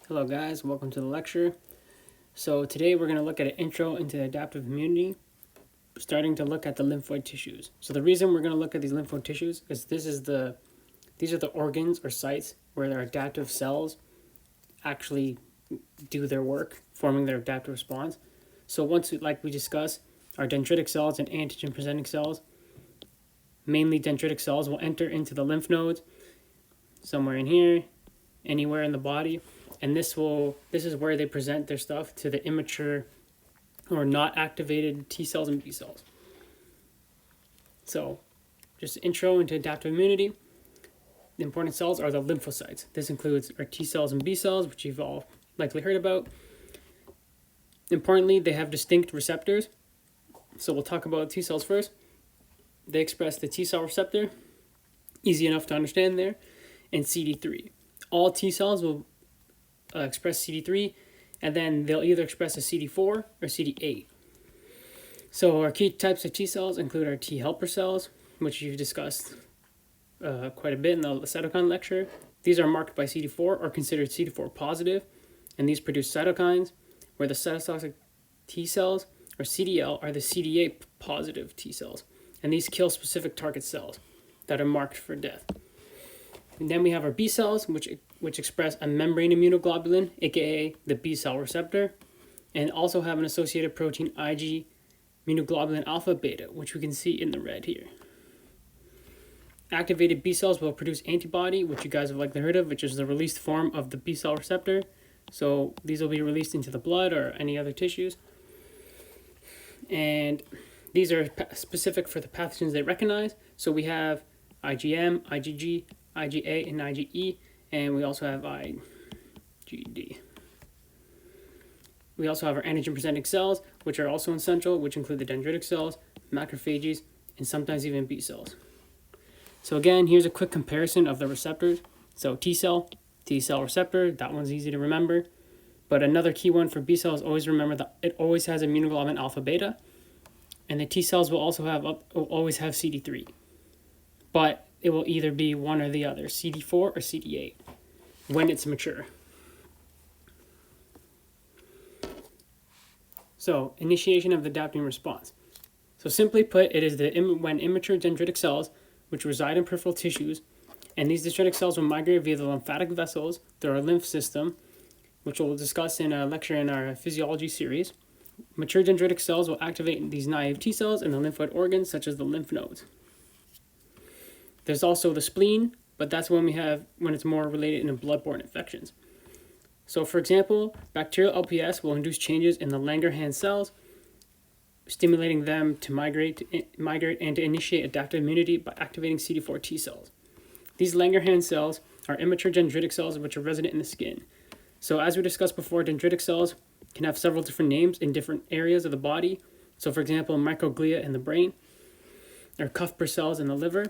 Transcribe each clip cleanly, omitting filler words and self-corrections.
Hello guys, welcome to the lecture. So today we're going to look at an intro into adaptive immunity, starting to look at the lymphoid tissues. So the reason we're going to look at these lymphoid tissues is these are the organs or sites where their adaptive cells actually do their work, forming their adaptive response. So like we discussed, our dendritic cells and antigen presenting cells, mainly dendritic cells, will enter into the lymph nodes, somewhere in here, anywhere in the body. And this is where they present their stuff to the immature or not activated T cells and B cells. So, just intro into adaptive immunity. The important cells are the lymphocytes. This includes our T cells and B cells, which you've all likely heard about. Importantly, they have distinct receptors. So we'll talk about T cells first. They express the T cell receptor, easy enough to understand there, and CD3. All T cells will express CD3, and then they'll either express a CD4 or CD8. So our key types of T cells include our T helper cells, which you've discussed quite a bit in the cytokine lecture. These are marked by CD4 or considered CD4 positive, and these produce cytokines, where the cytotoxic T cells, or CDL, are the CD8 positive T cells, and these kill specific target cells that are marked for death. And then we have our B cells, which express a membrane immunoglobulin, aka the B cell receptor, and also have an associated protein Ig immunoglobulin alpha beta, which we can see in the red here. Activated B cells will produce antibody, which you guys have likely heard of, which is the released form of the B cell receptor. So these will be released into the blood or any other tissues. And these are specific for the pathogens they recognize. So we have IgM, IgG, IgA, and IgE, and we also have IgD. We also have our antigen-presenting cells, which are also essential, which include the dendritic cells, macrophages, and sometimes even B cells. So again, here's a quick comparison of the receptors. So T cell receptor, that one's easy to remember. But another key one for B cells, always remember that it always has immunoglobulin alpha beta, and the T cells will always have CD3. But it will either be one or the other, CD4 or CD8, when it's mature. So, initiation of the adaptive response. So simply put, it is when immature dendritic cells, which reside in peripheral tissues, and these dendritic cells will migrate via the lymphatic vessels through our lymph system, which we'll discuss in a lecture in our physiology series. Mature dendritic cells will activate these naive T cells in the lymphoid organs, such as the lymph nodes. There's also the spleen, but that's when it's more related in bloodborne infections. So for example, bacterial LPS will induce changes in the Langerhans cells, stimulating them to migrate and to initiate adaptive immunity by activating CD4 T cells. These Langerhans cells are immature dendritic cells which are resident in the skin. So as we discussed before, dendritic cells can have several different names in different areas of the body. So for example, microglia in the brain, or Kupffer cells in the liver.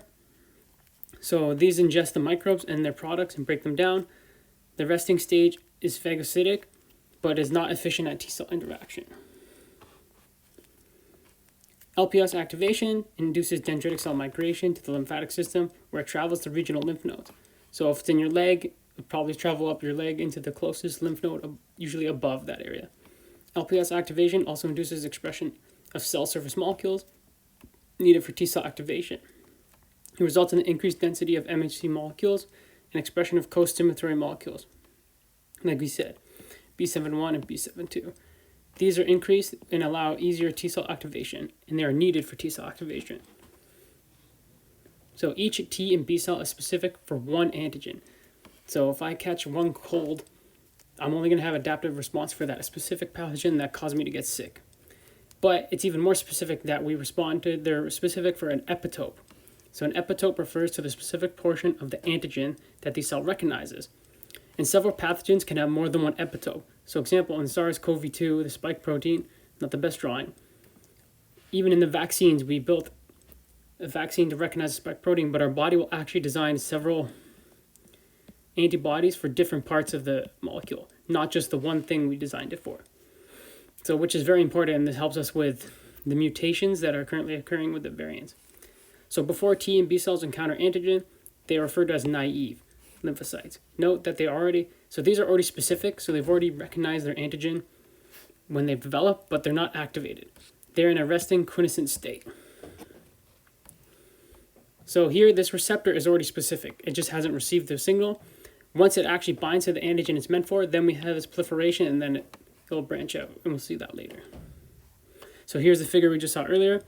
So these ingest the microbes and their products and break them down. The resting stage is phagocytic, but is not efficient at T cell interaction. LPS activation induces dendritic cell migration to the lymphatic system, where it travels to regional lymph nodes. So if it's in your leg, it'll probably travel up your leg into the closest lymph node, usually above that area. LPS activation also induces expression of cell surface molecules needed for T cell activation. It results in the increased density of MHC molecules and expression of co-stimulatory molecules, like we said, B7-1 and B7-2. These are increased and allow easier T cell activation, and they are needed for T cell activation. So each T and B cell is specific for one antigen. So if I catch one cold, I'm only going to have adaptive response for that specific pathogen that caused me to get sick. But it's even more specific that we respond to, they're specific for an epitope. So an epitope refers to the specific portion of the antigen that the cell recognizes. And several pathogens can have more than one epitope. So example, in SARS-CoV-2, the spike protein, not the best drawing. Even in the vaccines, we built a vaccine to recognize the spike protein, but our body will actually design several antibodies for different parts of the molecule, not just the one thing we designed it for. So which is very important, and this helps us with the mutations that are currently occurring with the variants. So before T and B cells encounter antigen, they are referred to as naive lymphocytes. Note that they So these are already specific, so they've already recognized their antigen when they've developed, but they're not activated. They're in a resting quiescent state. So here, this receptor is already specific. It just hasn't received the signal. Once it actually binds to the antigen it's meant for, then we have this proliferation, and then it'll branch out, and we'll see that later. So here's the figure we just saw earlier.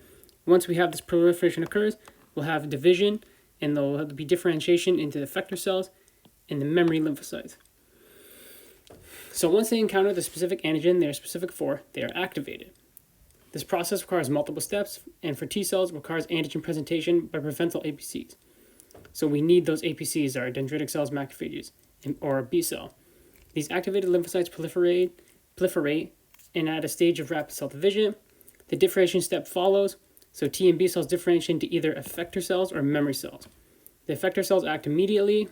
Once we have this proliferation occurs, we'll have division, and there'll be differentiation into the effector cells and the memory lymphocytes. So once they encounter the specific antigen they are specific for, they are activated. This process requires multiple steps, and for T cells, requires antigen presentation by preventable APCs. So we need those APCs, our dendritic cells, macrophages, or a B cell. These activated lymphocytes proliferate, and at a stage of rapid cell division, the differentiation step follows. So T and B cells differentiate into either effector cells or memory cells. The effector cells act immediately,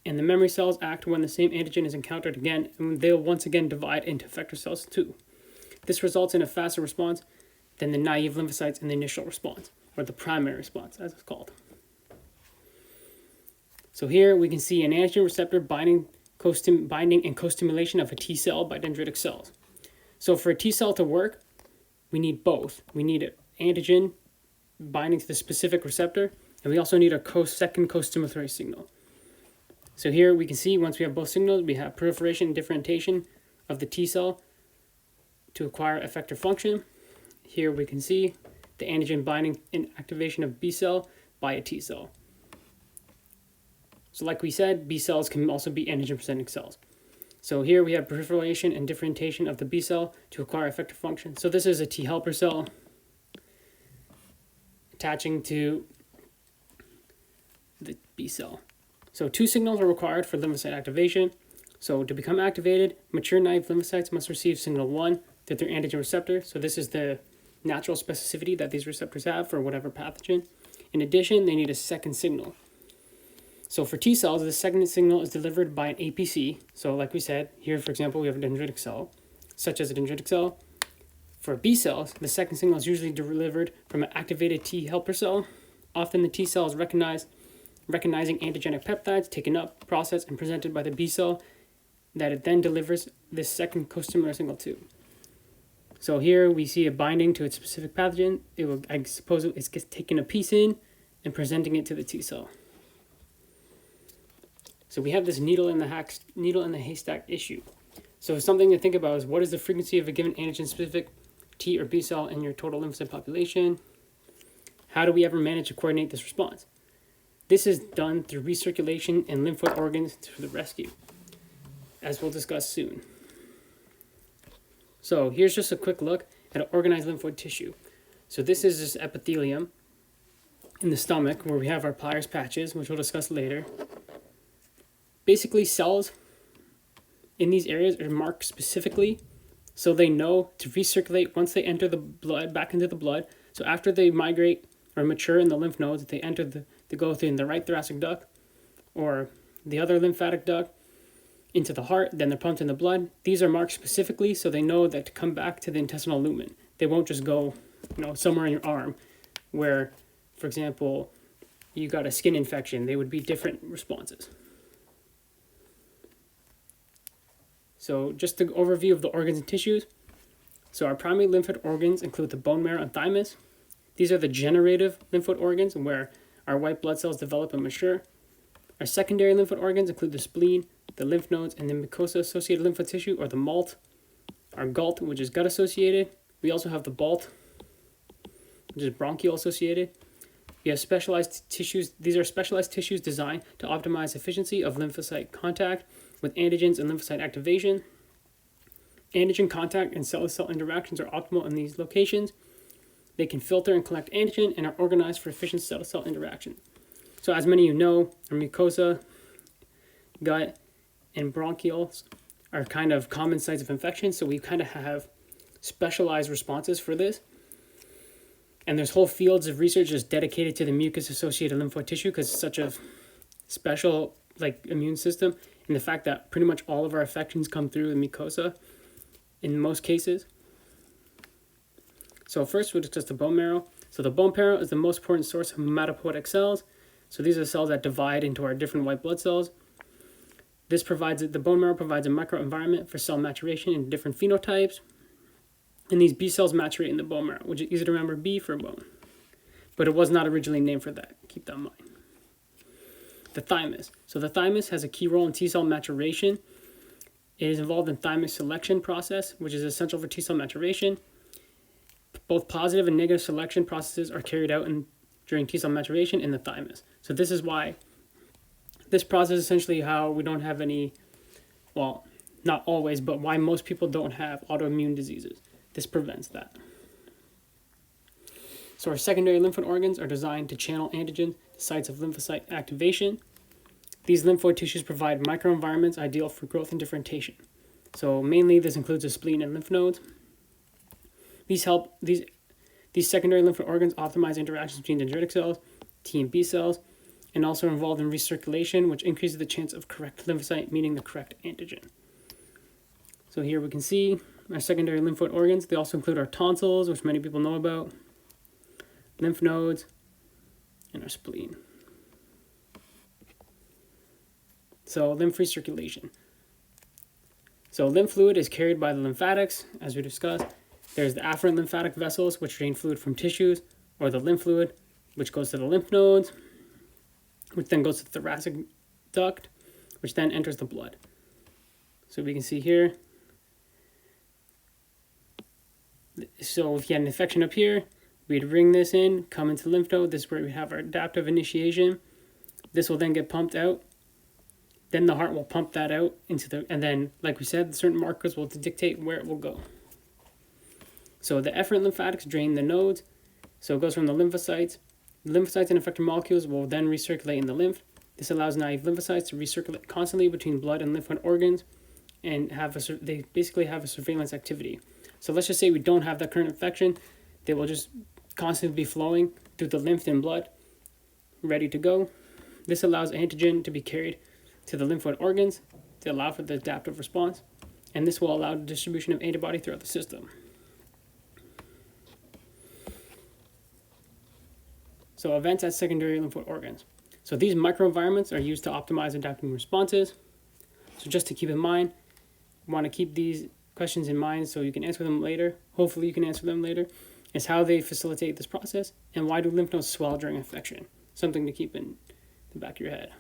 and the memory cells act when the same antigen is encountered again, and they'll once again divide into effector cells too. This results in a faster response than the naive lymphocytes in the initial response, or the primary response, as it's called. So here we can see an antigen receptor binding and co-stimulation of a T cell by dendritic cells. So for a T cell to work, we need both. We need an antigen binding to the specific receptor, and we also need a second co-stimulatory signal. So here we can see once we have both signals, we have proliferation and differentiation of the T cell to acquire effector function. Here we can see the antigen binding and activation of B cell by a T cell. So like we said, B cells can also be antigen-presenting cells. So here we have proliferation and differentiation of the B cell to acquire effector function. So this is a T helper cell attaching to the B cell. So two signals are required for lymphocyte activation. So to become activated, mature naive lymphocytes must receive signal 1 through their antigen receptor. So this is the natural specificity that these receptors have for whatever pathogen. In addition, they need a second signal. So for T cells, the second signal is delivered by an APC. So like we said, here for example, we have a dendritic cell, such as a dendritic cell. For B cells, the second signal is usually delivered from an activated T helper cell. Often the T cell is recognizing antigenic peptides, taken up, processed, and presented by the B cell, that it then delivers this second co-stimulator signal to. So here we see a binding to its specific pathogen. I suppose it's taking a piece in and presenting it to the T cell. So we have this needle in the haystack issue. So something to think about is, what is the frequency of a given antigen-specific T or B cell in your total lymphocyte population? How do we ever manage to coordinate this response? This is done through recirculation and lymphoid organs for the rescue, as we'll discuss soon. So here's just a quick look at an organized lymphoid tissue. So this is this epithelium in the stomach where we have our Peyer's patches, which we'll discuss later. Basically, cells in these areas are marked specifically so they know to recirculate once they enter the blood, back into the blood. So after they migrate or mature in the lymph nodes, they go through in the right thoracic duct or the other lymphatic duct into the heart, then they're pumped in the blood. These are marked specifically so they know that to come back to the intestinal lumen. They won't just go, somewhere in your arm where, for example, you got a skin infection. They would be different responses. So just an overview of the organs and tissues. So our primary lymphoid organs include the bone marrow and thymus. These are the generative lymphoid organs where our white blood cells develop and mature. Our secondary lymphoid organs include the spleen, the lymph nodes, and the mucosa-associated lymphoid tissue, or the MALT. Our GALT, which is gut-associated. We also have the BALT, which is bronchial-associated. We have specialized tissues. These are specialized tissues designed to optimize efficiency of lymphocyte contact with antigens and lymphocyte activation. Antigen contact and cell-to-cell interactions are optimal in these locations. They can filter and collect antigen and are organized for efficient cell-to-cell interaction. So as many of you know, our mucosa, gut, and bronchioles are kind of common sites of infection, so we kind of have specialized responses for this. And there's whole fields of research just dedicated to the mucus-associated lymphoid tissue because it's such a special immune system, and the fact that pretty much all of our infections come through the mucosa in most cases. So first we'll discuss the bone marrow. So the bone marrow is the most important source of hematopoietic cells. So these are cells that divide into our different white blood cells. This provides the bone marrow provides a microenvironment for cell maturation in different phenotypes. And these B cells maturate in the bone marrow, which is easy to remember, B for bone. But it was not originally named for that. Keep that in mind. The thymus. So the thymus has a key role in T cell maturation. It is involved in thymus selection process, which is essential for T cell maturation. Both positive and negative selection processes are carried out during T cell maturation in the thymus. So this is why this process is essentially how we don't have any, well, not always, but why most people don't have autoimmune diseases. This prevents that. So our secondary lymphoid organs are designed to channel antigens to sites of lymphocyte activation. These lymphoid tissues provide microenvironments ideal for growth and differentiation. So mainly this includes the spleen and lymph nodes. These secondary lymphoid organs optimize interactions between dendritic cells, T and B cells, and also are involved in recirculation, which increases the chance of correct lymphocyte, meaning the correct antigen. So here we can see our secondary lymphoid organs. They also include our tonsils, which many people know about, lymph nodes, and our spleen. So lymph recirculation. So lymph fluid is carried by the lymphatics, as we discussed. There's the afferent lymphatic vessels, which drain fluid from tissues, or the lymph fluid, which goes to the lymph nodes, which then goes to the thoracic duct, which then enters the blood. So we can see here. So if you had an infection up here, we'd ring this in, come into the lymph node. This is where we have our adaptive initiation. This will then get pumped out. Then the heart will pump that out and then, like we said, certain markers will dictate where it will go. So the efferent lymphatics drain the nodes. So it goes from the lymphocytes. The lymphocytes and effector molecules will then recirculate in the lymph. This allows naive lymphocytes to recirculate constantly between blood and lymphoid organs, and they basically have a surveillance activity. So let's just say we don't have that current infection. They will just constantly be flowing through the lymph and blood, ready to go. This allows antigen to be carried to the lymphoid organs to allow for the adaptive response, and this will allow the distribution of antibody throughout the system. So events at secondary lymphoid organs. So these microenvironments are used to optimize adaptive responses. So just to keep in mind, you want to keep these questions in mind so you can answer them later. Hopefully you can answer them later. Is how they facilitate this process, and why do lymph nodes swell during infection? Something to keep in the back of your head.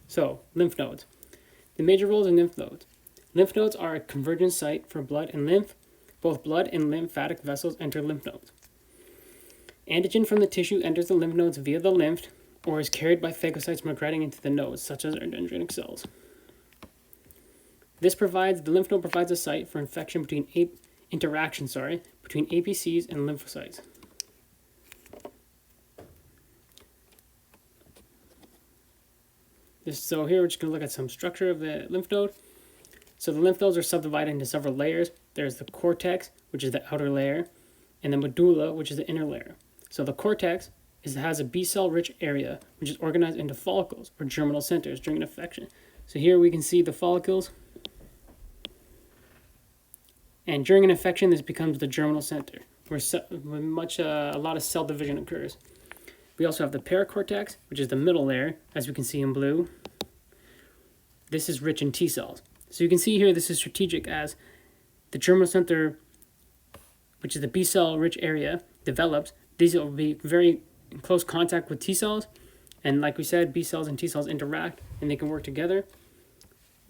So, lymph nodes. The major roles in lymph nodes. Lymph nodes are a convergence site for blood and lymph. Both blood and lymphatic vessels enter lymph nodes. Antigen from the tissue enters the lymph nodes via the lymph, or is carried by phagocytes migrating into the nodes, such as our dendritic cells. The lymph node provides a site for infection between interaction between APCs and lymphocytes. So here we're just going to look at some structure of the lymph node. So the lymph nodes are subdivided into several layers. There's the cortex, which is the outer layer, and the medulla, which is the inner layer. So the cortex has a B cell rich area, which is organized into follicles or germinal centers during an infection. So here we can see the follicles. And during an infection, this becomes the germinal center, where a lot of cell division occurs. We also have the paracortex, which is the middle layer, as we can see in blue. This is rich in T cells. So you can see here this is strategic as the germinal center, which is the B cell rich area, develops. These will be very in close contact with T cells. And like we said, B cells and T cells interact and they can work together.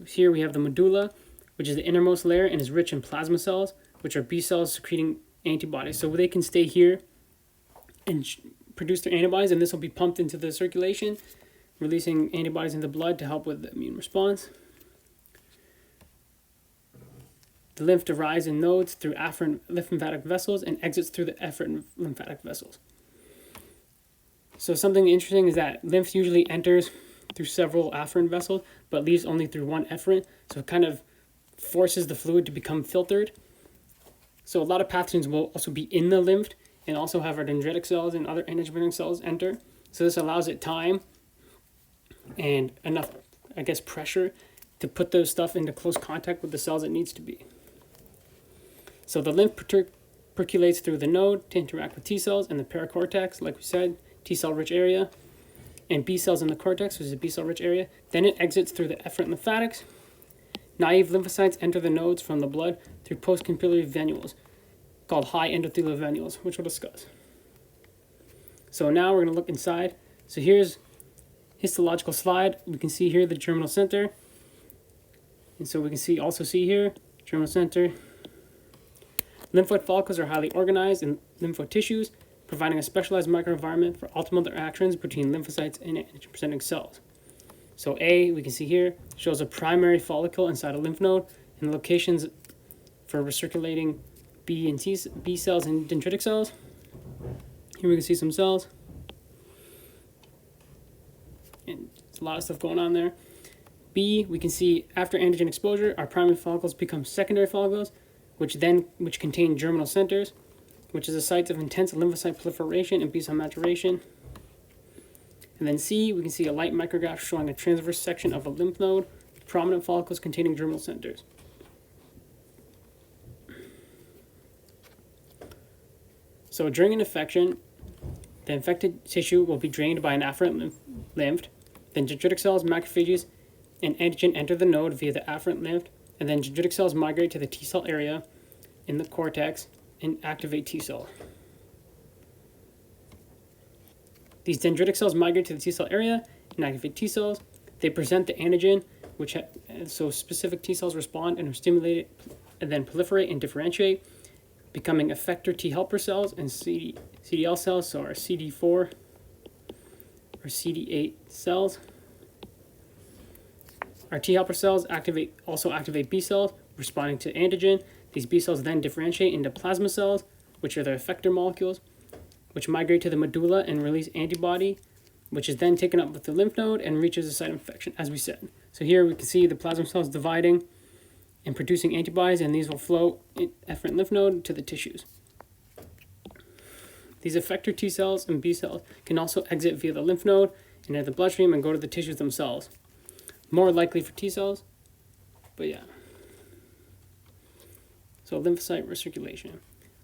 Here we have the medulla, which is the innermost layer and is rich in plasma cells, which are B cells secreting antibodies. So they can stay here and produce their antibodies, and this will be pumped into the circulation, releasing antibodies in the blood to help with the immune response. The lymph derives in nodes through afferent lymphatic vessels and exits through the efferent lymphatic vessels. So something interesting is that lymph usually enters through several afferent vessels, but leaves only through one efferent, so it kind of forces the fluid to become filtered. So a lot of pathogens will also be in the lymph and also have our dendritic cells and other antigen cells enter. So this allows it time and enough, pressure to put those stuff into close contact with the cells it needs to be. So the lymph percolates through the node to interact with T cells and the paracortex, like we said, T cell rich area. and B cells in the cortex, which is a B cell rich area. Then it exits through the efferent lymphatics. Naive lymphocytes enter the nodes from the blood through postcapillary venules, called high endothelial venules, which we'll discuss. So now we're going to look inside. So here's histological slide. We can see here the germinal center. And so we can also see here, germinal center. Lymphoid follicles are highly organized in lymphoid tissues, providing a specialized microenvironment for optimal interactions between lymphocytes and antigen-presenting cells. So A, we can see here, shows a primary follicle inside a lymph node and locations for recirculating B cells and dendritic cells. Here we can see some cells. And there's a lot of stuff going on there. B, we can see after antigen exposure, our primary follicles become secondary follicles, which contain germinal centers, which is the sites of intense lymphocyte proliferation and B cell maturation. And then C, we can see a light micrograph showing a transverse section of a lymph node with prominent follicles containing germinal centers. So during an infection, the infected tissue will be drained by an afferent lymph. Then dendritic cells, macrophages, and antigen enter the node via the afferent lymph, and then dendritic cells migrate to the T cell area in the cortex and activate T cell. These dendritic cells migrate to the T cell area and activate T cells. They present the antigen, so specific T cells respond and are stimulated and then proliferate and differentiate, becoming effector T helper cells and CDL cells, so our CD4 or CD8 cells. Our T helper cells also activate B cells, responding to antigen. These B cells then differentiate into plasma cells, which are the effector molecules, which migrate to the medulla and release antibody, which is then taken up with the lymph node and reaches the site of infection, as we said. So here we can see the plasma cells dividing and producing antibodies, and these will flow in efferent lymph node to the tissues. These effector T cells and B cells can also exit via the lymph node and enter the bloodstream and go to the tissues themselves. More likely for T cells, but yeah. So lymphocyte recirculation.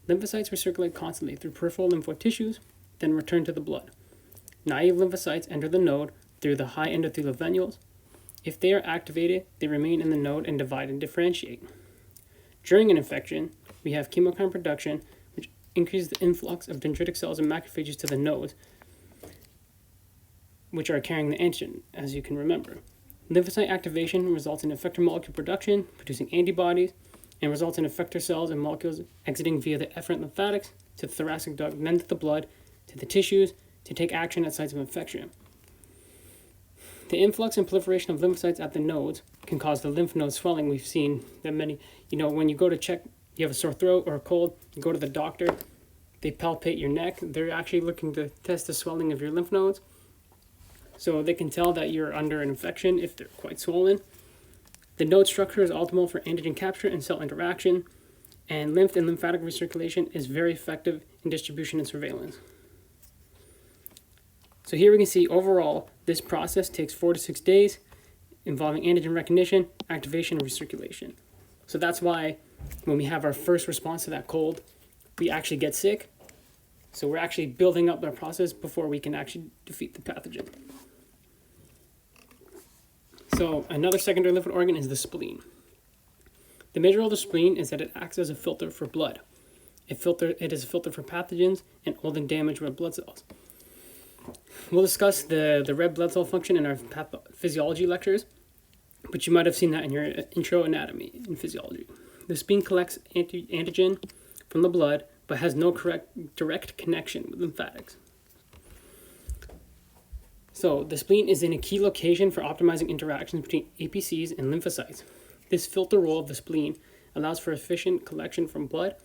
Lymphocytes recirculate constantly through peripheral lymphoid tissues, then return to the blood. Naive lymphocytes enter the node through the high endothelial venules. If they are activated, they remain in the node and divide and differentiate. During an infection, we have chemokine production, which increases the influx of dendritic cells and macrophages to the nodes, which are carrying the antigen, as you can remember. Lymphocyte activation results in effector molecule production, producing antibodies, and results in effector cells and molecules exiting via the efferent lymphatics to the thoracic duct, then to the blood, to the tissues, to take action at sites of infection. The influx and proliferation of lymphocytes at the nodes can cause the lymph node swelling. We've seen that many, when you go to check, you have a sore throat or a cold, you go to the doctor, they palpate your neck, they're actually looking to test the swelling of your lymph nodes. So they can tell that you're under an infection if they're quite swollen. The node structure is optimal for antigen capture and cell interaction, and lymph and lymphatic recirculation is very effective in distribution and surveillance. So here we can see overall, this process takes 4 to 6 days, involving antigen recognition, activation, and recirculation. So that's why when we have our first response to that cold, we actually get sick. So we're actually building up our process before we can actually defeat the pathogen. So another secondary lymphoid organ is the spleen. The major role of the spleen is that it acts as a filter for blood. It is a filter for pathogens and holding damaged red blood cells. We'll discuss the red blood cell function in our physiology lectures, but you might have seen that in your intro anatomy in physiology. The spleen collects antigen from the blood, but has no direct connection with lymphatics. So the spleen is in a key location for optimizing interactions between APCs and lymphocytes. This filter role of the spleen allows for efficient collection from blood,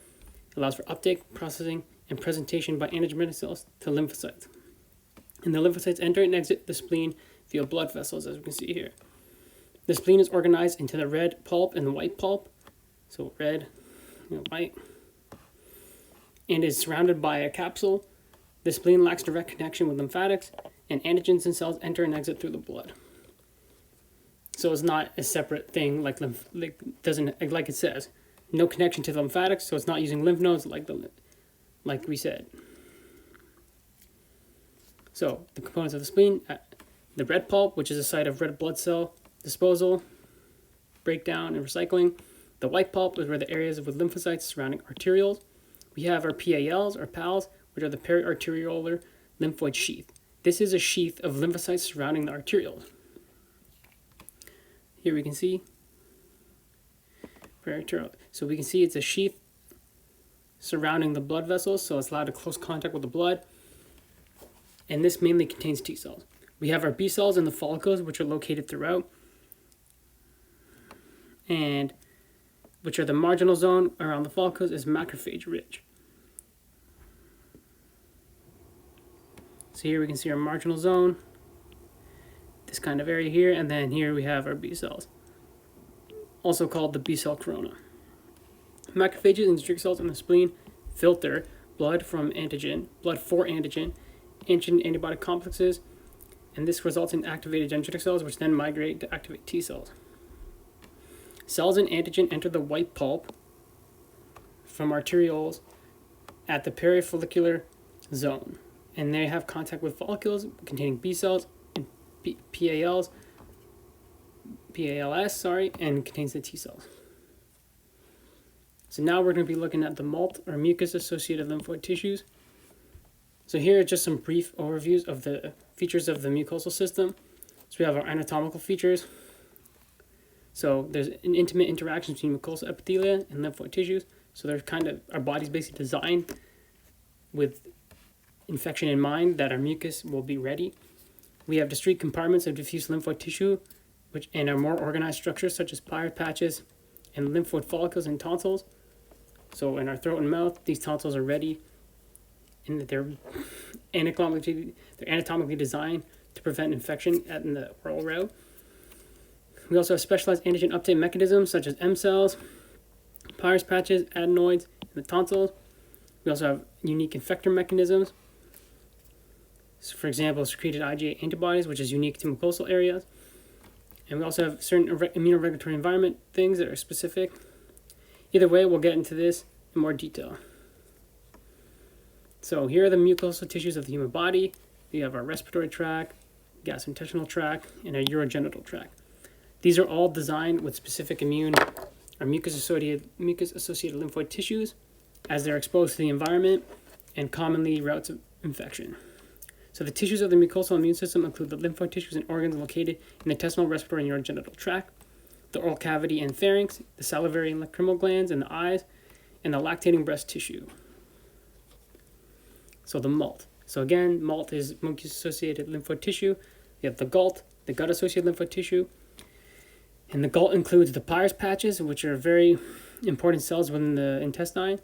allows for uptake, processing, and presentation by antigen cells to lymphocytes. And the lymphocytes enter and exit the spleen via blood vessels, as we can see here. The spleen is organized into the red pulp and the white pulp, so red and white, and is surrounded by a capsule. The spleen lacks direct connection with lymphatics, and antigens and cells enter and exit through the blood. So it's not a separate thing like it says, no connection to the lymphatics, so it's not using lymph nodes like we said. So the components of the spleen, The red pulp, which is a site of red blood cell disposal, breakdown, and recycling. The white pulp is where the areas with lymphocytes surrounding arterioles. We have our PALs, or PALs, which are the Periarteriolar lymphoid sheath. This is a sheath of lymphocytes surrounding the arterioles. Here we can see periarteriolar. So we can see it's a sheath surrounding the blood vessels, so it's allowed to close contact with the blood. And this mainly contains T cells. We have our B cells in the follicles, which are located throughout, and which are the marginal zone around the follicles is macrophage rich. So here we can see our marginal zone, this kind of area here, and then here we have our B cells, also called the B cell corona. Macrophages and dendritic cells in the spleen filter blood for antigen, antibody complexes, and this results in activated dendritic cells, which then migrate to activate T cells. Cells and antigen enter the white pulp from arterioles at the perifollicular zone, and they have contact with follicles containing B cells and PALs, and contains the T cells. So now we're going to be looking at the MALT, or mucus-associated lymphoid tissues. So here are just some brief overviews of the features of the mucosal system. So we have our anatomical features. So there's an intimate interaction between mucosal epithelia and lymphoid tissues. So they're our body's basically designed with infection in mind that our mucus will be ready. We have discrete compartments of diffuse lymphoid tissue, and are more organized structures such as Peyer's patches and lymphoid follicles and tonsils. So in our throat and mouth, these tonsils are ready, and that they're anatomically designed to prevent infection in the oral route. We also have specialized antigen uptake mechanisms such as M cells, Peyer's patches, adenoids, and the tonsils. We also have unique effector mechanisms. So for example, secreted IgA antibodies, which is unique to mucosal areas. And we also have certain immunoregulatory environment things that are specific. Either way, we'll get into this in more detail. So here are the mucosal tissues of the human body. We have our respiratory tract, gastrointestinal tract, and our urogenital tract. These are all designed with specific mucus-associated lymphoid tissues, as they're exposed to the environment and commonly routes of infection. So the tissues of the mucosal immune system include the lymphoid tissues and organs located in the intestinal, respiratory, and urogenital tract, the oral cavity and pharynx, the salivary and lacrimal glands in the eyes, and the lactating breast tissue. So the MALT. So again, MALT is mucus-associated lymphoid tissue. You have the GALT, the gut-associated lymphoid tissue. And the GALT includes the Peyer's patches, which are very important cells within the intestine,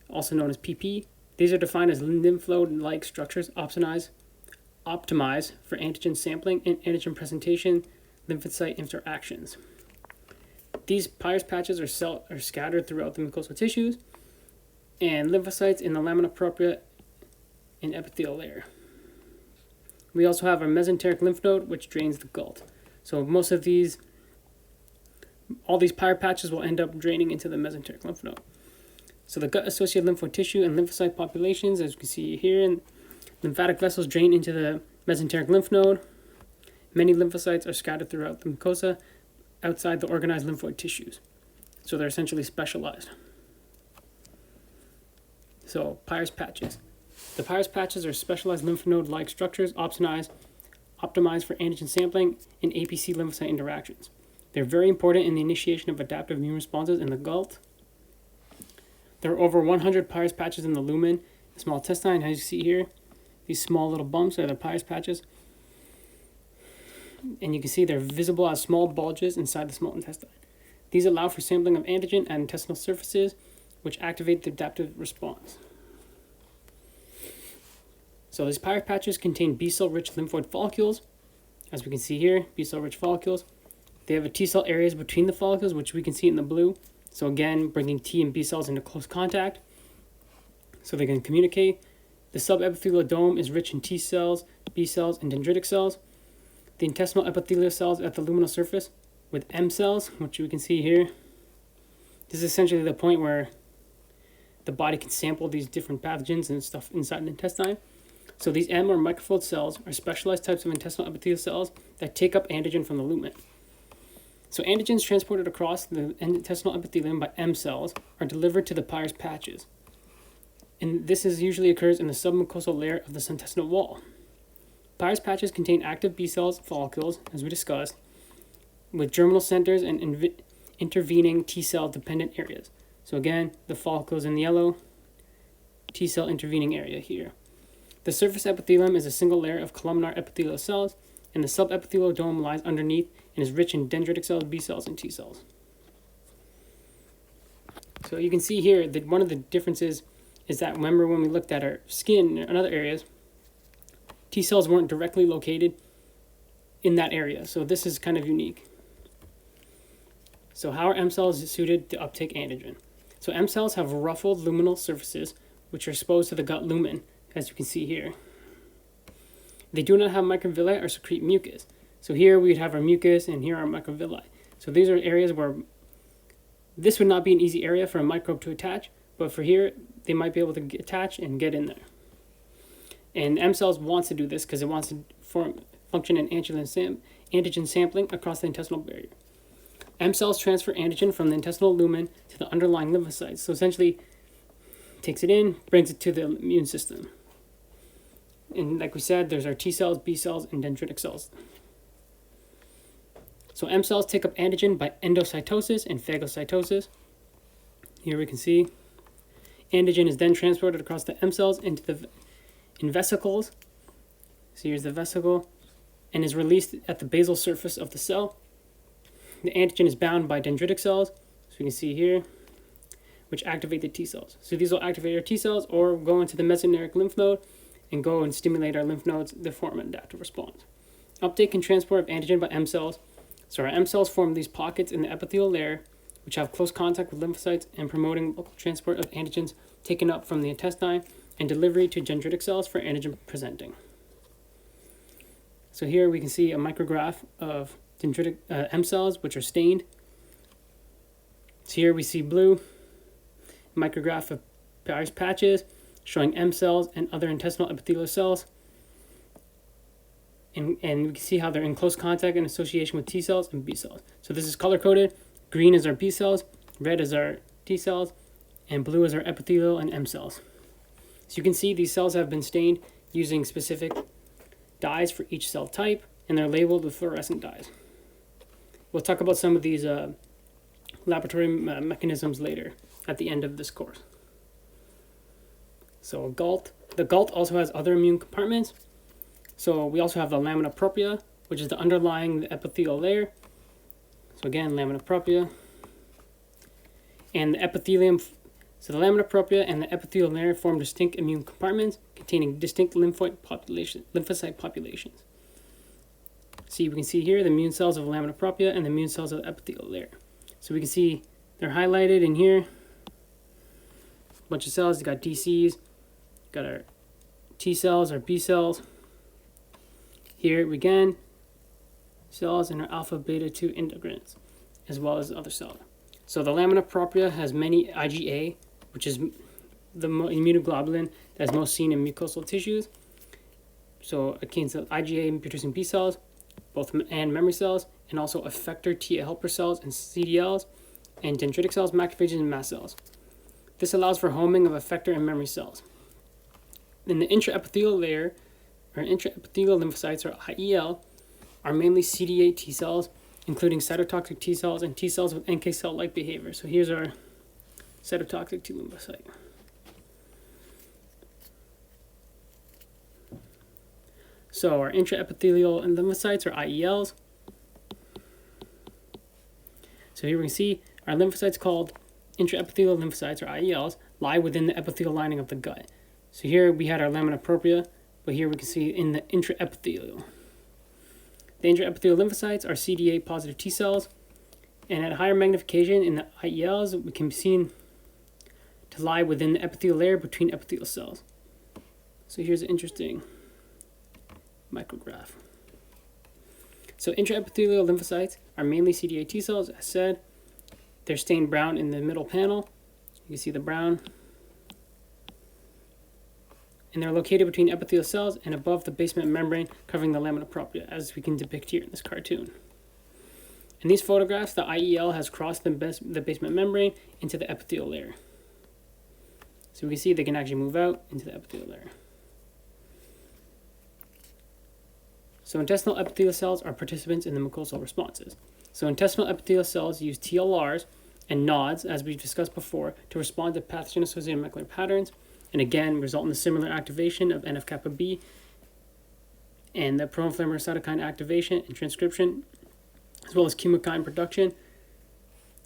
also known as PP. These are defined as lymph node-like structures optimized for antigen sampling and antigen presentation lymphocyte interactions. These Peyer's patches are scattered throughout the mucosal tissues and lymphocytes in the lamina propria and epithelial layer. We also have our mesenteric lymph node, which drains the GALT. So all these Peyer's patches will end up draining into the mesenteric lymph node. So the gut-associated lymphoid tissue and lymphocyte populations, as you can see here, and lymphatic vessels drain into the mesenteric lymph node. Many lymphocytes are scattered throughout the mucosa outside the organized lymphoid tissues. So they're essentially specialized. So Peyer's patches. The Peyer's patches are specialized lymph node-like structures optimized for antigen sampling and APC lymphocyte interactions. They're very important in the initiation of adaptive immune responses in the GALT. There are over 100 Peyer's patches in the lumen, the small intestine, as you see here. These small little bumps are the Peyer's patches. And you can see they're visible as small bulges inside the small intestine. These allow for sampling of antigen at intestinal surfaces, which activate the adaptive response. So these Peyer's patches contain B-cell-rich lymphoid follicles. As we can see here, B-cell-rich follicles. They have a T-cell areas between the follicles, which we can see in the blue. So again, bringing T and B cells into close contact so they can communicate. The subepithelial dome is rich in T cells, B cells, and dendritic cells. The intestinal epithelial cells at the luminal surface with M cells, which we can see here. This is essentially the point where the body can sample these different pathogens and stuff inside the intestine. So these M or microfold cells are specialized types of intestinal epithelial cells that take up antigen from the lumen. So antigens transported across the intestinal epithelium by M cells are delivered to the Peyer's patches. And this usually occurs in the submucosal layer of the intestinal wall. Peyer's patches contain active B cells, follicles, as we discussed, with germinal centers and intervening T cell dependent areas. So again, the follicles in yellow, T cell intervening area here. The surface epithelium is a single layer of columnar epithelial cells, and the subepithelial dome lies underneath and is rich in dendritic cells, B cells, and T cells. So you can see here that one of the differences is that remember when we looked at our skin and other areas, T cells weren't directly located in that area. So this is kind of unique. So how are M cells suited to uptake antigen? So M cells have ruffled luminal surfaces which are exposed to the gut lumen, as you can see here. They do not have microvilli or secrete mucus. So here we'd have our mucus and here are microvilli. So these are areas where this would not be an easy area for a microbe to attach, but for here they might be able to attach and get in there. And M cells wants to do this because it wants to function in antigen sampling across the intestinal barrier. M cells transfer antigen from the intestinal lumen to the underlying lymphocytes. So essentially, takes it in, brings it to the immune system. And like we said, there's our T cells, B cells, and dendritic cells. So M cells take up antigen by endocytosis and phagocytosis. Here we can see antigen is then transported across the M cells in vesicles. So here's the vesicle, and is released at the basal surface of the cell. The antigen is bound by dendritic cells, so you can see here, which activate the T cells. So these will activate our T cells or go into the mesoneric lymph node and go and stimulate our lymph nodes to form an adaptive response. Uptake and transport of antigen by M cells. So our M cells form these pockets in the epithelial layer, which have close contact with lymphocytes and promoting local transport of antigens taken up from the intestine and delivery to dendritic cells for antigen presenting. So here we can see a micrograph of dendritic M cells, which are stained. So here we see blue, micrograph of Peyer's patches, showing M cells and other intestinal epithelial cells. And we can see how they're in close contact and association with T cells and B cells. So this is color-coded. Green is our B cells, red is our T cells, and blue is our epithelial and M cells. So you can see these cells have been stained using specific dyes for each cell type, and they're labeled with fluorescent dyes. We'll talk about some of these laboratory mechanisms later at the end of this course. So the gult also has other immune compartments. So we also have the lamina propria, which is the underlying epithelial layer. So again, lamina propria. And the epithelium, so the lamina propria and the epithelial layer form distinct immune compartments containing distinct lymphocyte populations. So you can see here the immune cells of lamina propria and the immune cells of the epithelial layer. So we can see they're highlighted in here. A bunch of cells. You got DCs, got our T cells, our B cells. Here again, cells and our alpha beta 2 integrins, as well as other cells. So the lamina propria has many IgA, which is the immunoglobulin that's most seen in mucosal tissues. So it contains IgA producing B cells, and memory cells, and also effector T helper cells and CDLs, and dendritic cells, macrophages, and mast cells. This allows for homing of effector and memory cells. In the intraepithelial layer, or intraepithelial lymphocytes, or IEL, are mainly CD8 T cells, including cytotoxic T cells and T cells with NK cell-like behavior. So here's our cytotoxic T lymphocyte. So our intraepithelial lymphocytes, or IELs. So here we can see our lymphocytes called intraepithelial lymphocytes, or IELs, lie within the epithelial lining of the gut. So here we had our lamina propria, but here we can see in the intraepithelial. The intraepithelial lymphocytes are CD8 positive T cells, and at higher magnification in the IELs, we can be seen to lie within the epithelial layer between epithelial cells. So here's an interesting micrograph. So intraepithelial lymphocytes are mainly CD8 T cells, as said. They're stained brown in the middle panel. You can see the brown. and they're located between epithelial cells and above the basement membrane covering the lamina propria, as we can depict here in this cartoon. In these photographs, the IEL has crossed the basement membrane into the epithelial layer. So we can see they can actually move out into the epithelial layer. So intestinal epithelial cells are participants in the mucosal responses. So intestinal epithelial cells use TLRs and nods, as we've discussed before, to respond to pathogen-associated molecular patterns, and again result in the similar activation of NF-kappa B and the pro-inflammatory cytokine activation and transcription, as well as chemokine production,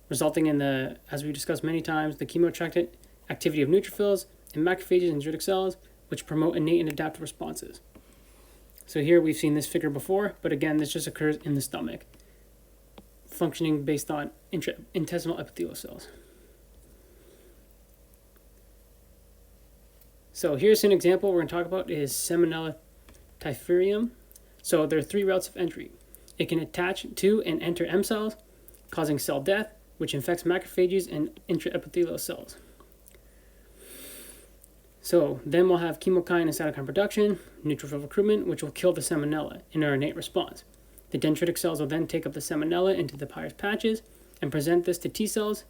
resulting in the, as we discussed many times, the chemoattractant activity of neutrophils and macrophages and dendritic cells, which promote innate and adaptive responses. So here we've seen this figure before, but again, this just occurs in the stomach, functioning based on intestinal epithelial cells. So here's an example we're going to talk about is Salmonella typhimurium. So there are 3 routes of entry. It can attach to and enter M cells, causing cell death, which infects macrophages and intraepithelial cells. So then we'll have chemokine and cytokine production, neutrophil recruitment, which will kill the salmonella in our innate response. The dendritic cells will then take up the salmonella into the Peyer's patches and present this to T cells,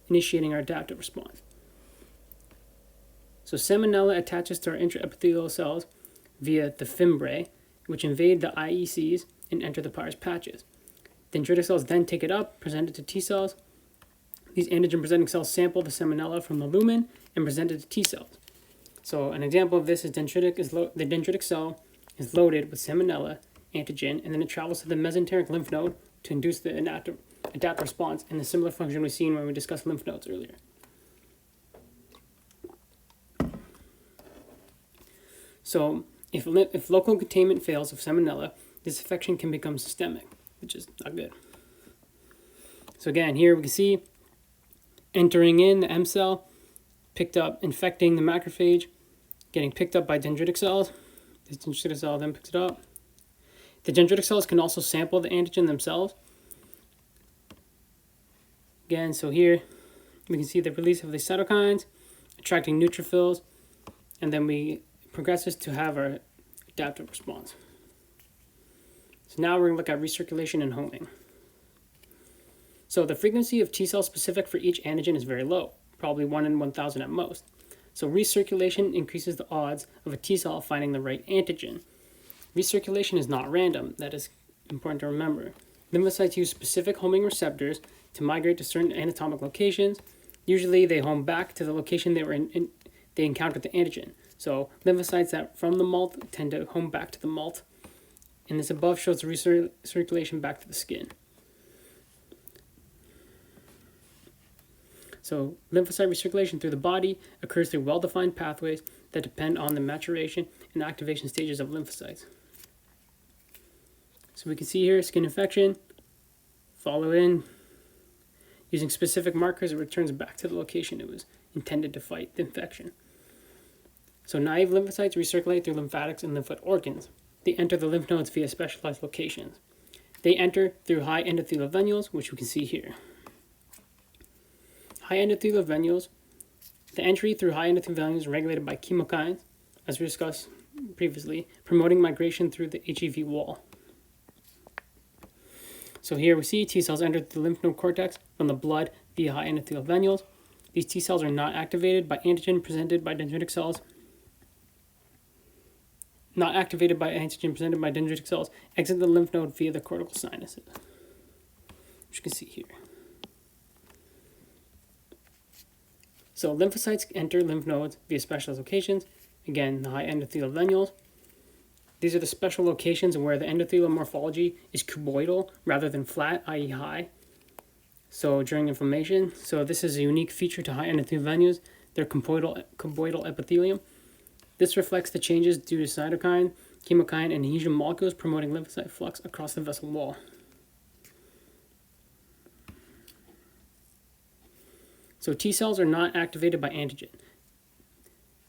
initiating our adaptive response. So salmonella attaches to our intraepithelial cells via the fimbriae, which invade the IECs and enter the Peyer's patches. Dendritic cells then take it up, present it to T cells. These antigen-presenting cells sample the salmonella from the lumen and present it to T cells. So an example of this is the dendritic cell is loaded with salmonella antigen, and then it travels to the mesenteric lymph node to induce the adaptive response in the similar function we've seen when we discussed lymph nodes earlier. So if local containment fails of salmonella, this infection can become systemic, which is not good. So again, here we can see entering in the M cell, picked up, infecting the macrophage, getting picked up by dendritic cells. This dendritic cell then picks it up. The dendritic cells can also sample the antigen themselves. Again, so here we can see the release of the cytokines, attracting neutrophils, and then we progresses to have our adaptive response. So now we're going to look at recirculation and homing. So the frequency of T cells specific for each antigen is very low, probably 1 in 1,000 at most. So recirculation increases the odds of a T cell finding the right antigen. Recirculation is not random, that is important to remember. Lymphocytes use specific homing receptors to migrate to certain anatomic locations. Usually they home back to the location they encountered the antigen. So lymphocytes that from the malt tend to home back to the malt. And this above shows the recirculation back to the skin. So lymphocyte recirculation through the body occurs through well-defined pathways that depend on the maturation and activation stages of lymphocytes. So we can see here skin infection, follow in, using specific markers, it returns back to the location it was intended to fight the infection. So naive lymphocytes recirculate through lymphatics and lymphoid organs. They enter the lymph nodes via specialized locations. They enter through high endothelial venules, which we can see here. High endothelial venules, the entry through high endothelial venules is regulated by chemokines, as we discussed previously, promoting migration through the HEV wall. So here we see T cells enter the lymph node cortex from the blood via high endothelial venules. These T cells are not activated by antigen presented by dendritic cells. Not activated by antigen presented by dendritic cells, exit the lymph node via the cortical sinuses, which you can see here. So lymphocytes enter lymph nodes via specialized locations. Again, the high endothelial venules. These are the special locations where the endothelial morphology is cuboidal rather than flat, i.e. high. So during inflammation, so this is a unique feature to high endothelial venules. They're cuboidal epithelium. This reflects the changes due to cytokine, chemokine, and adhesion molecules promoting lymphocyte flux across the vessel wall. So T cells are not activated by antigen.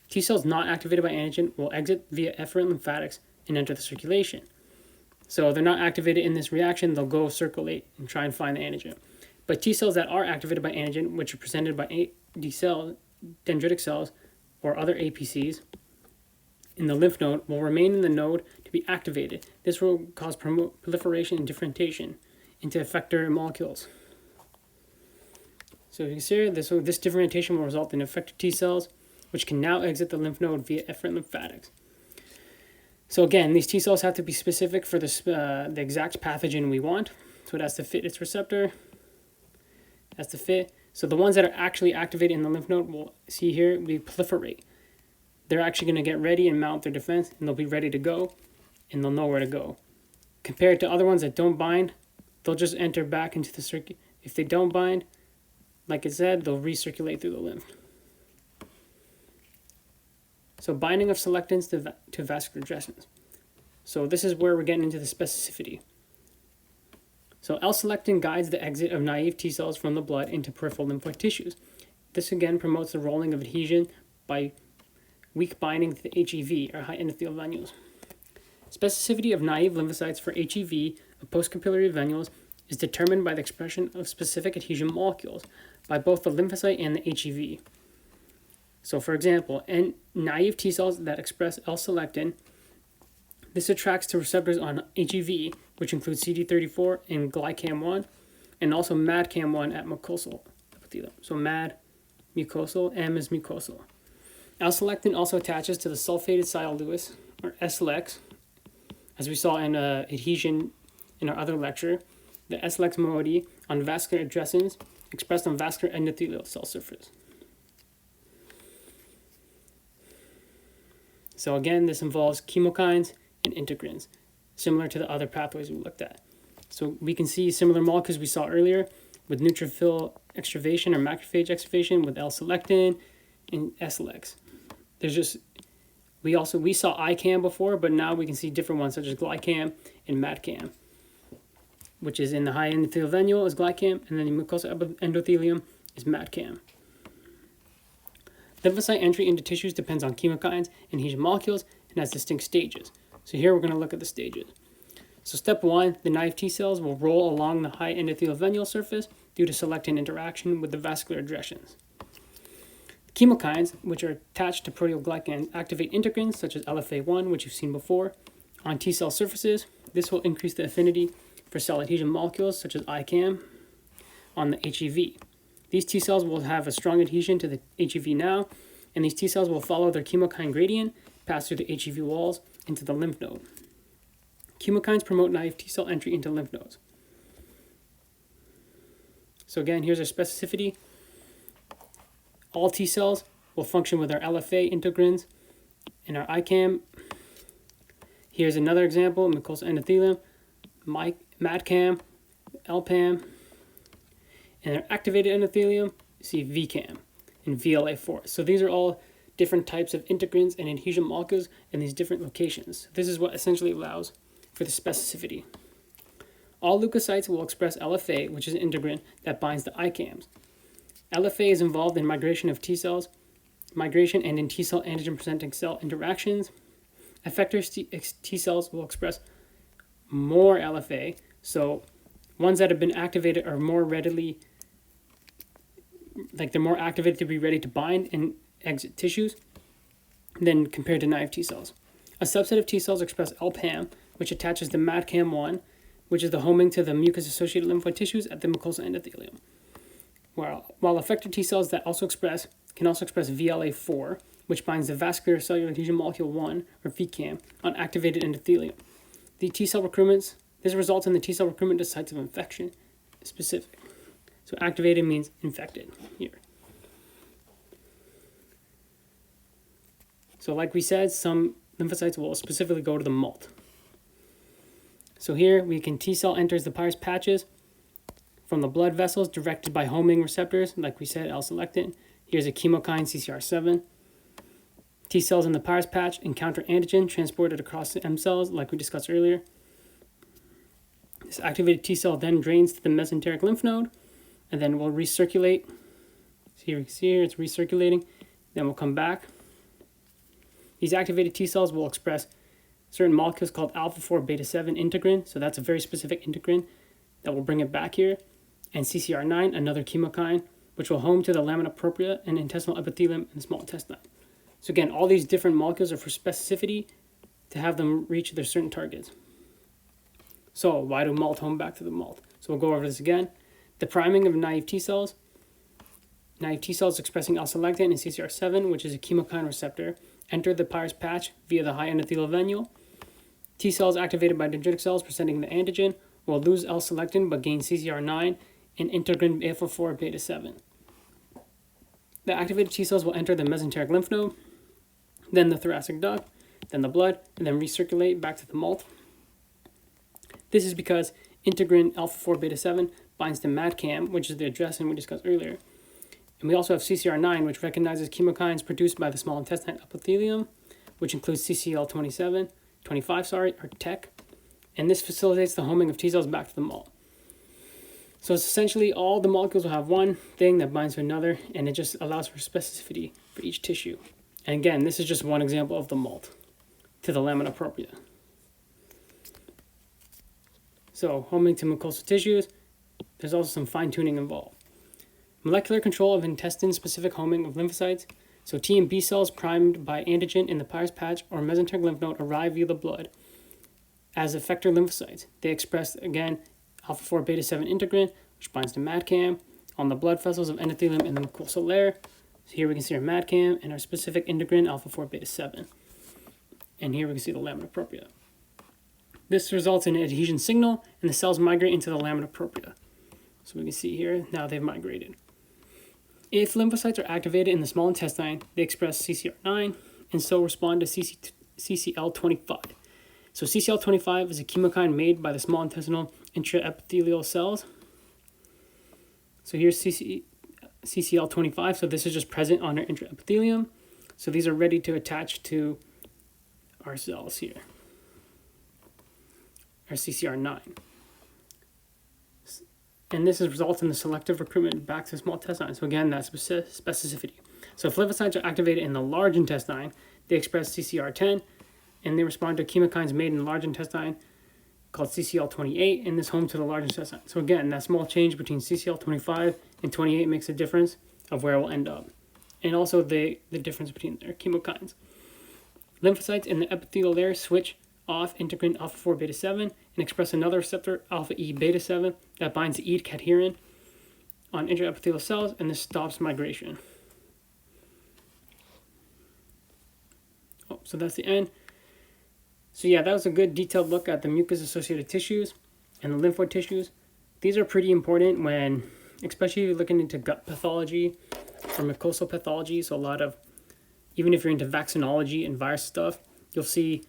T cells not activated by antigen will exit via efferent lymphatics and enter the circulation. So they're not activated in this reaction, they'll go circulate and try and find the antigen. But T cells that are activated by antigen, which are presented by dendritic cells or other APCs, in the lymph node will remain in the node to be activated. This will cause proliferation and differentiation into effector molecules. So you can see this differentiation will result in effector T cells, which can now exit the lymph node via efferent lymphatics. So again, these T cells have to be specific for the exact pathogen we want. So it has to fit its receptor, has to fit. So the ones that are actually activated in the lymph node, we'll see here, we proliferate. They're actually going to get ready and mount their defense, and they'll be ready to go, and they'll know where to go. Compared to other ones that don't bind, they'll just enter back into the circuit. If they don't bind, like it said, they'll recirculate through the lymph. So binding of selectants to vascular adjacents. So this is where we're getting into the specificity. So L-selectin guides the exit of naive T cells from the blood into peripheral lymphoid tissues. This again promotes the rolling of adhesion by weak binding to the HEV, or high endothelial venules. Specificity of naive lymphocytes for HEV of postcapillary venules is determined by the expression of specific adhesion molecules by both the lymphocyte and the HEV. So for example, in naive T cells that express L-selectin, this attracts to receptors on HEV, which includes CD34 and glycam-1, and also MAdCam-1 at mucosal epithelium. So MAD, mucosal, M is mucosal. L-selectin also attaches to the sulfated sialuis, or SLEX, as we saw in adhesion in our other lecture, the SLEX moiety on vascular adjacents expressed on vascular endothelial cell surface. So again, this involves chemokines and integrins, similar to the other pathways we looked at. So we can see similar molecules we saw earlier with neutrophil extravasation or macrophage extravasation with L-selectin and SLEX. We saw ICAM before, but now we can see different ones such as glycam and MAdCam, which is in the high endothelial venule is glycam, and then the mucosal endothelium is MAdCam. Lymphocyte entry into tissues depends on chemokines and adhesion molecules and has distinct stages. So here we're going to look at the stages. So step 1, the naive T cells will roll along the high endothelial venule surface due to selectin interaction with the vascular adjacents. Chemokines, which are attached to proteoglycans, activate integrins such as LFA1, which you've seen before, on T cell surfaces. This will increase the affinity for cell adhesion molecules such as ICAM on the HEV. These T cells will have a strong adhesion to the HEV now, and these T cells will follow their chemokine gradient, pass through the HEV walls into the lymph node. Chemokines promote naive T cell entry into lymph nodes. So again, here's our specificity. All T cells will function with our LFA integrins and our ICAM. Here's another example, mucosal endothelium, MAdCam, LPAM, and our activated endothelium, you see VCAM and VLA4. So these are all different types of integrins and adhesion molecules in these different locations. This is what essentially allows for the specificity. All leukocytes will express LFA, which is an integrin that binds the ICAMs. LFA is involved in migration of T cells, migration and in T cell antigen presenting cell interactions. Effector T cells will express more LFA, so ones that have been activated are more readily, they're more activated to be ready to bind and exit tissues than compared to naive T cells. A subset of T cells express LPAM, which attaches to MAdCam-1, which is the homing to the mucus-associated lymphoid tissues at the mucosal endothelium. While effector T cells that can also express VLA4, which binds the vascular cellular adhesion molecule 1, or VCAM, on activated endothelium. This results in the T cell recruitment to sites of infection specific. So activated means infected here. So like we said, some lymphocytes will specifically go to the MALT. So here we can T cell enters the Peyer's patches from the blood vessels directed by homing receptors, like we said, L-selectin. Here's a chemokine CCR7. T cells in the Peyer's patch encounter antigen transported across the M cells, like we discussed earlier. This activated T cell then drains to the mesenteric lymph node, and then will recirculate. So here you can see here, it's recirculating. Then we'll come back. These activated T cells will express certain molecules called alpha-4 beta-7 integrin. So that's a very specific integrin that will bring it back here. And CCR9, another chemokine, which will home to the lamina propria and intestinal epithelium in the small intestine. So again, all these different molecules are for specificity to have them reach their certain targets. So why do malt home back to the malt? So we'll go over this again. The priming of naive T cells. Naive T cells expressing L-selectin and CCR7, which is a chemokine receptor, enter the Peyer's patch via the high endothelial venule. T cells activated by dendritic cells presenting the antigen will lose L-selectin but gain CCR9 and integrin alpha-4 beta-7. The activated T cells will enter the mesenteric lymph node, then the thoracic duct, then the blood, and then recirculate back to the malt. This is because integrin alpha-4 beta-7 binds to MADCAM, which is the adjacent we discussed earlier. And we also have CCR9, which recognizes chemokines produced by the small intestinal epithelium, which includes CCL25, or TEC, and this facilitates the homing of T cells back to the malt. So it's essentially all the molecules will have one thing that binds to another, and it just allows for specificity for each tissue. And again, this is just one example of the malt to the lamina propria. So homing to mucosal tissues, there's also some fine-tuning involved. Molecular control of intestine-specific homing of lymphocytes. So T and B cells primed by antigen in the Peyer's patch or mesenteric lymph node arrive via the blood as effector lymphocytes. They express, again, alpha-4 beta-7 integrin, which binds to MADCAM, on the blood vessels of endothelium in the mucosal layer. So here we can see our MADCAM and our specific integrin, alpha-4 beta-7. And here we can see the lamina propria. This results in an adhesion signal, and the cells migrate into the lamina propria. So we can see here, now they've migrated. If lymphocytes are activated in the small intestine, they express CCR9 and so respond to CCL25. So CCL25 is a chemokine made by the small intestinal intraepithelial cells. So here's CCL25, so this is just present on our intraepithelium. So these are ready to attach to our cells here, our CCR9. And this results in the selective recruitment back to the small intestine. So again, that's specificity. So if lymphocytes are activated in the large intestine, they express CCR10, and they respond to chemokines made in the large intestine called CCL28, and this home to the large intestine. So again, that small change between CCL25 and 28 makes a difference of where we'll end up. And also the difference between their chemokines. Lymphocytes in the epithelial layer switch off integrin alpha-4 beta-7 and express another receptor, alpha-E beta-7, that binds to E-cadherin on intraepithelial cells, and this stops migration. Oh, so that's the end. So yeah, that was a good detailed look at the mucus-associated tissues and the lymphoid tissues. These are pretty important when, especially if you're looking into gut pathology or mucosal pathology. So a lot of, even if you're into vaccinology and virus stuff, you'll see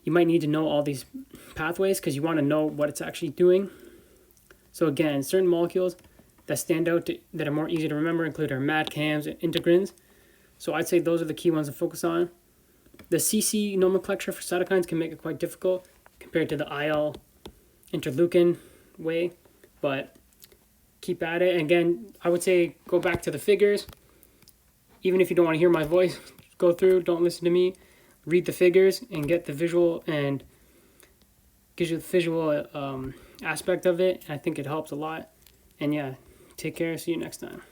you might need to know all these pathways because you want to know what it's actually doing. So again, certain molecules that stand out that are more easy to remember include our MADCAMs and integrins. So I'd say those are the key ones to focus on. The CC nomenclature for cytokines can make it quite difficult compared to the IL interleukin way, but keep at it. And again, I would say go back to the figures. Even if you don't want to hear my voice, go through, don't listen to me. Read the figures and get the visual, and gives you the visual aspect of it. I think it helps a lot. And yeah, take care. See you next time.